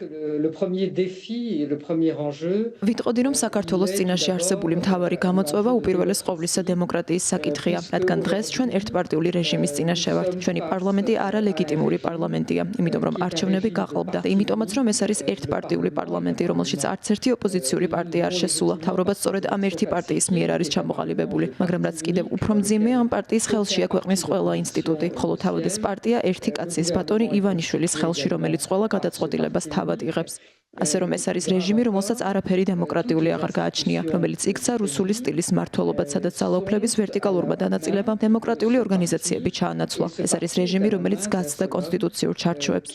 Le premier défi et le premier enjeu ვიტყოდი, რომ საქართველოს წინაშე არსებული მთავარი გამოწვევა უპირველეს ყოვლისა დემოკრატიის საკითხია, რადგან დღეს ჩვენ ერთპარტიული რეჟიმის წინაშე ვართ. ჩვენი პარლამენტი არალეგიტიმური პარლამენტია, იმიტომ რომ არჩევნები გაყალბდა და იმიტომაც რომ ეს არის ერთპარტიული პარლამენტი, რომელშიც არც ერთი ოპოზიციური პარტია არ შესულა. მთავრობაც სწორედ ამ ერთი პარტიის მიერ არის ჩამოყალიბებული, მაგრამ რაც კიდევ უფრო მძიმეა, ამ პარტიის ხელშია ქვეყნის ყველა ინსტიტუტი, ხოლო თავადის პარტია ერთი კაცის, ბატონი ივანიშვილის ხელში, რომელიც ყველა გადაწყვეტილებას თავად იღებს. ასე რომ ეს არის რეჟიმი, რომელსაც არაფერი დემოკრატიული აღარ გააჩნია, რომელიც იქცა რუსული სტილის მმართველობად, სადაც ძალაუფლების ვერტიკალურმა დანაწილებამ დემოკრატიული ორგანიზაციები ჩაანაცვლა. ეს არის რეჟიმი, რომელიც გაცდა კონსტიტუციურ ჩარჩოებს.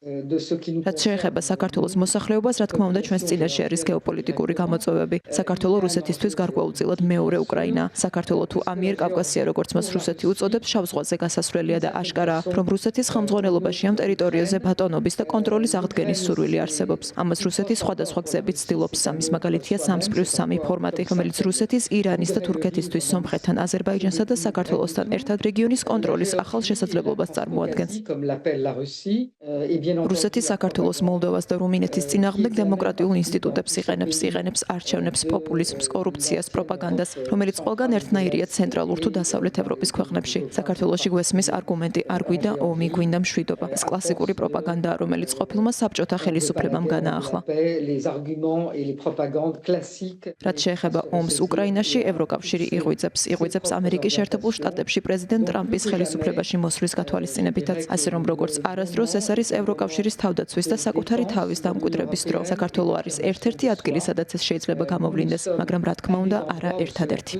რაც შეეხება საქართველოს მოსახლეობას, რა თქმა უნდა, ჩვენს წინაშე არის გეოპოლიტიკური გამოწვევები. საქართველო რუსეთისთვის გარკვეულწილად მეორე უკრაინაა. საქართველო თუ ამიერკავკასია, როგორც მას რუსეთი უწოდებს, შავ ზღვაზე გასასვლელია და აშკარაა, რომ რუსეთის ხელმძღვანელობაში ამ ტერიტორიაზე ბატონობის და კონტროლის აღდგენის სურვილი არსებობს. ამას რუსეთი სხვადასხვა გზებით ცდილობს. ამის მაგალითია 3+3 ფორმატი, რომელიც რუსეთის, ირანის და თურქეთისთვის სომხეთთან, აზერბაიჯანსა და საქართველოსთან ერთად რეგიონის კონტროლის ახალ შესაძლებლობას წარმოადგენს. რუსეთი საქართველოს, მოლდოვას და რუმინეთის წინააღმდეგ დემოკრატიულ ინსტიტუტებს იყენებს არჩევნებს, პოპულიზმს, კორუფციას, პროპაგანდას, რომელიც ყველგან ერთნაირია ცენტრალურ თუ დასავლეთ ევროპის ქვეყნებში. საქართველოში გვესმის არგუმენტი არ გვიდა ომი, გვინდა მშვიდობა. ეს კლასიკური პროპაგანდაა, რომელიც ყოფილმა საბჭოთა ხელისუფლებამ განაახლა. რაც შეეხება ომს უკრაინაში, ევროკავშირი იღვიძებს ამერიკის შეერთებულ შტატებში პრეზიდენტ ტრამპის ხელისუფლებაში მოსვლის გათვალისწინებითაც, ასე რომ როგორც არასდროს ეს არის ევროკავშირის თავდაცვის და საკუთარი თავის დამკვიდრების დრო. საქართველო არის ერთ-ერთი ადგილი, სადაც ეს შეიძლება გამოვლინდეს, მაგრამ რა თქმა უნდა, არა ერთადერთი.